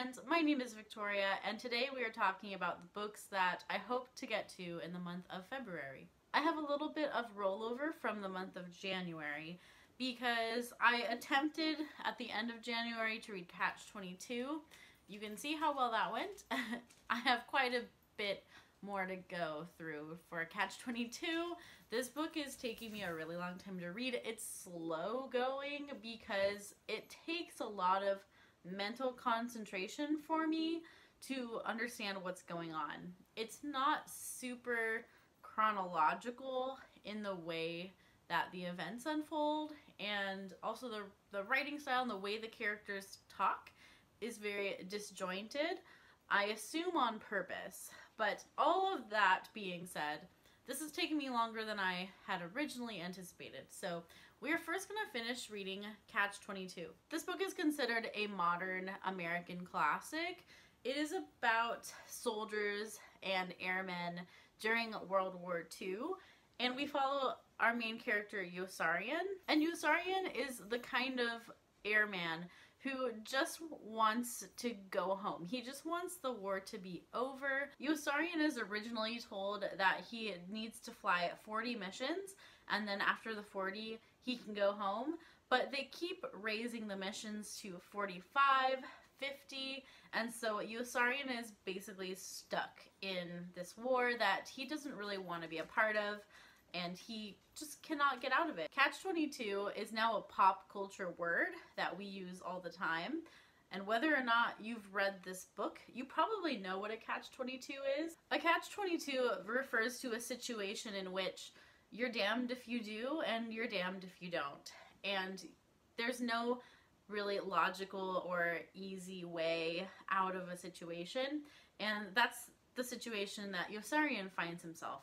friends, my name is Victoria and today we are talking about the books that I hope to get to in the month of February. I have a little bit of rollover from the month of January because I attempted at the end of January to read Catch-22. You can see how well that went. I have quite a bit more to go through for Catch-22. This book is taking me a really long time to read. It's slow going because it takes a lot of mental concentration for me to understand what's going on. It's not super chronological in the way that the events unfold, and also the writing style and the way the characters talk is very disjointed. I assume on purpose, but all of that being said, this is taking me longer than I had originally anticipated. So we're first going to finish reading Catch-22. This book is considered a modern American classic. It is about soldiers and airmen during World War II, and we follow our main character Yossarian. And Yossarian is the kind of airman who just wants to go home. He just wants the war to be over. Yossarian is originally told that he needs to fly 40 missions, and then after the 40 he can go home, but they keep raising the missions to 45, 50, and so Yossarian is basically stuck in this war that he doesn't really want to be a part of, and he just cannot get out of it. Catch-22 is now a pop culture word that we use all the time, and whether or not you've read this book, you probably know what a Catch-22 is. A Catch-22 refers to a situation in which you're damned if you do and you're damned if you don't. And there's no really logical or easy way out of a situation, and that's the situation that Yossarian finds himself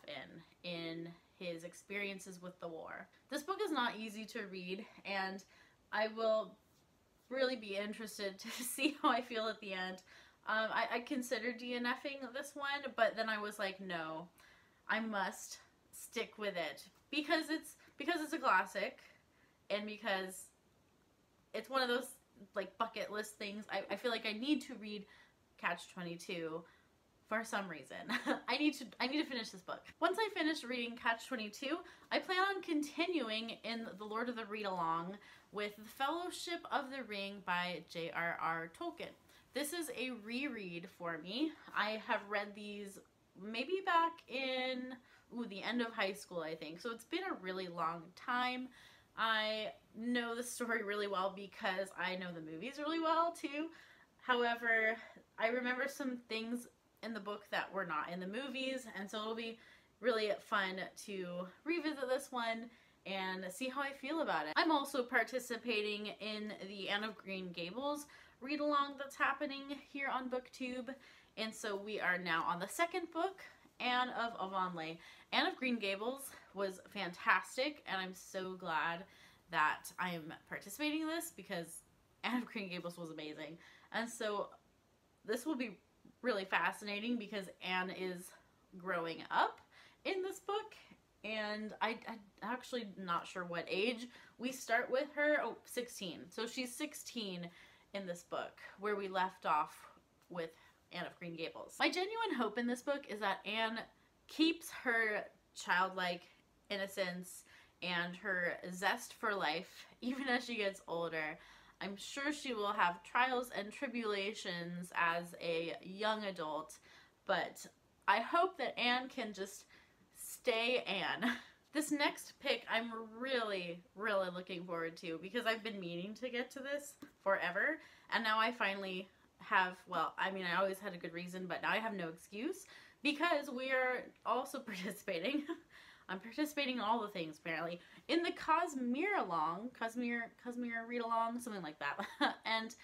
in his experiences with the war. This book is not easy to read, and I will really be interested to see how I feel at the end. I considered DNFing this one, but then I was like, no, I must stick with it because it's a classic, and because it's one of those like bucket list things. I feel like I need to read Catch-22 for some reason. I need to finish this book. Once I finish reading Catch-22, I plan on continuing in The Lord of the Readalong with The Fellowship of the Ring by J.R.R. Tolkien. This is a reread for me. I have read these maybe back in the end of high school, I think. So it's been a really long time. I know the story really well because I know the movies really well too. However, I remember some things in the book that were not in the movies, and so it'll be really fun to revisit this one and see how I feel about it. I'm also participating in the Anne of Green Gables read-along that's happening here on BookTube, and so we are now on the second book, Anne of Avonlea. Anne of Green Gables was fantastic, and I'm so glad that I am participating in this because Anne of Green Gables was amazing. And so this will be really fascinating because Anne is growing up in this book, and I'm actually not sure what age we start with her. Oh, 16. So she's 16 in this book where we left off with Anne of Green Gables. My genuine hope in this book is that Anne keeps her childlike innocence and her zest for life even as she gets older. I'm sure she will have trials and tribulations as a young adult, but I hope that Anne can just stay Anne. This next pick I'm really looking forward to because I've been meaning to get to this forever, and now I finally have, well, I mean, I always had a good reason, but now I have no excuse because we are also participating. I'm participating in all the things, apparently, in the Cosmerealong, Kazmir read-along, something like that. And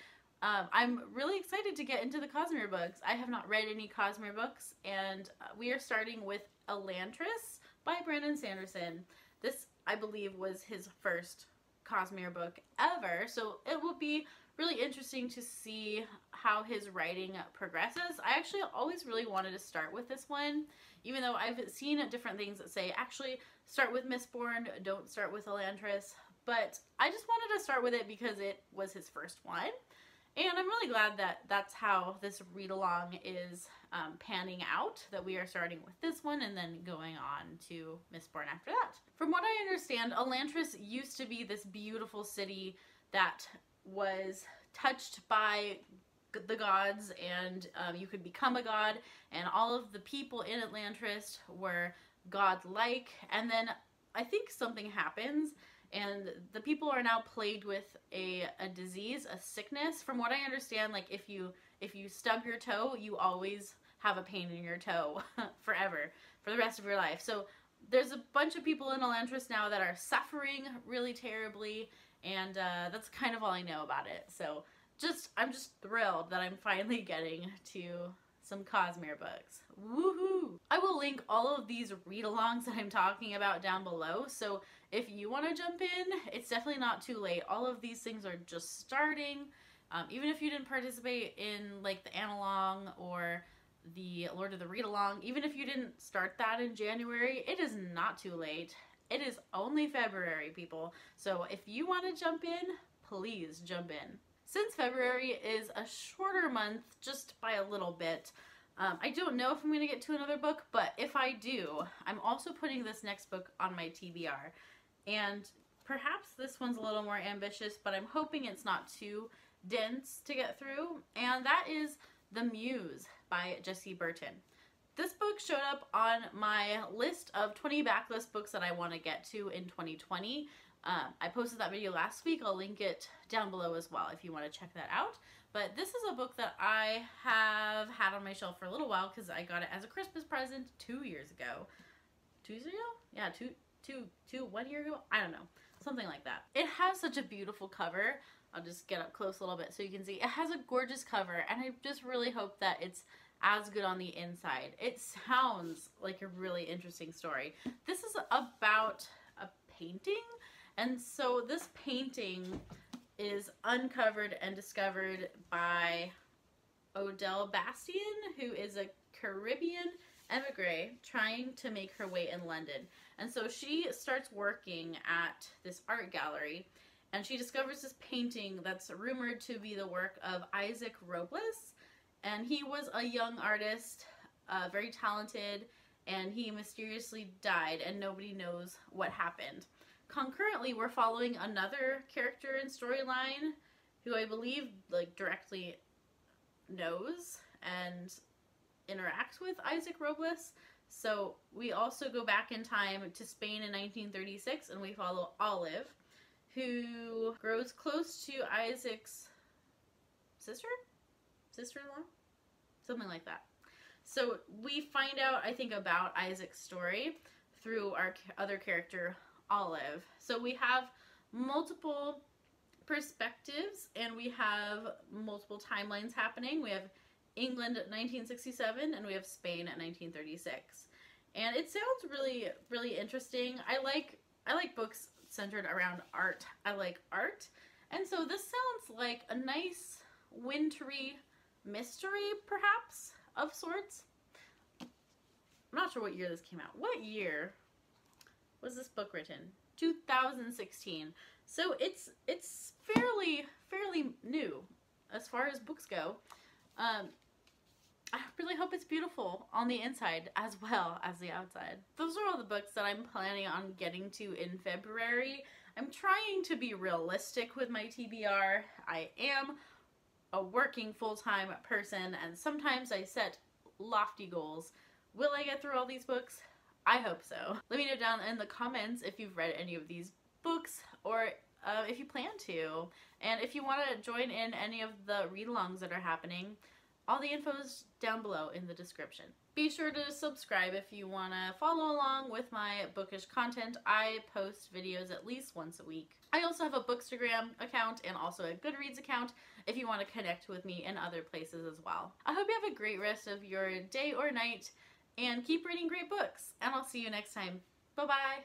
I'm really excited to get into the Kazmir books. I have not read any Kazmir books, and we are starting with Elantris by Brandon Sanderson. This, I believe, was his first Kazmir book ever, so it will be really interesting to see how his writing progresses. I actually always really wanted to start with this one, even though I've seen different things that say actually start with Mistborn, don't start with Elantris, but I just wanted to start with it because it was his first one, And I'm really glad that that's how this read-along is panning out, that we are starting with this one and then going on to Mistborn after that. From what I understand, Elantris used to be this beautiful city that was touched by the gods, and you could become a god, and all of the people in Elantris were godlike, and then I think something happens and the people are now plagued with a disease, a sickness. From what I understand, like if you stub your toe, you always have a pain in your toe forever, for the rest of your life. So there's a bunch of people in Elantris now that are suffering really terribly, and that's kind of all I know about it. So I'm just thrilled that I'm finally getting to some Cosmere books. Woohoo! I will link all of these read-alongs that I'm talking about down below, so if you want to jump in, it's definitely not too late. All of these things are just starting. Even if you didn't participate in like the Annealong or the Lord of the Readalong, even if you didn't start that in January, it is not too late. It is only February, people. So if you want to jump in, please jump in. Since February is a shorter month just by a little bit, I don't know if I'm going to get to another book, but if I do, I'm also putting this next book on my TBR. And perhaps this one's a little more ambitious, but I'm hoping it's not too dense to get through. And that is The Muse by Jessie Burton. This book showed up on my list of 20 backlist books that I want to get to in 2020. I posted that video last week. I'll link it down below as well if you want to check that out. But this is a book that I have had on my shelf for a little while because I got it as a Christmas present 2 years ago. 2 years ago? Yeah, 1 year ago? I don't know. Something like that. It has such a beautiful cover. I'll just get up close a little bit so you can see. It has a gorgeous cover, and I just really hope that it's as good on the inside. It sounds like a really interesting story. This is about a painting, and so this painting is uncovered and discovered by Odelle Bastien, who is a Caribbean emigre trying to make her way in London. And so she starts working at this art gallery, and she discovers this painting that's rumored to be the work of Isaac Robles. And he was a young artist, very talented, and he mysteriously died, and nobody knows what happened. Concurrently, we're following another character in storyline who I believe like directly knows and interacts with Isaac Robles. So we also go back in time to Spain in 1936, and we follow Olive, who grows close to Isaac's sister-in-law? Something like that. So we find out, I think, about Isaac's story through our other character, Olive. So we have multiple perspectives, and we have multiple timelines happening. We have England at 1967, and we have Spain at 1936. And it sounds really, really interesting. I like books centered around art. I like art. And so this sounds like a nice wintry mystery, perhaps, of sorts. I'm not sure what year this came out. What year was this book written? 2016. So it's fairly new as far as books go. I really hope it's beautiful on the inside as well as the outside. Those are all the books that I'm planning on getting to in February. I'm trying to be realistic with my TBR. I am a working full-time person, and sometimes I set lofty goals. Will I get through all these books? I hope so. Let me know down in the comments if you've read any of these books, or if you plan to. And if you want to join in any of the read-alongs that are happening, all the info is down below in the description. Be sure to subscribe if you want to follow along with my bookish content. I post videos at least once a week. I also have a Bookstagram account and also a Goodreads account if you want to connect with me in other places as well. I hope you have a great rest of your day or night, and keep reading great books. And I'll see you next time. Bye-bye.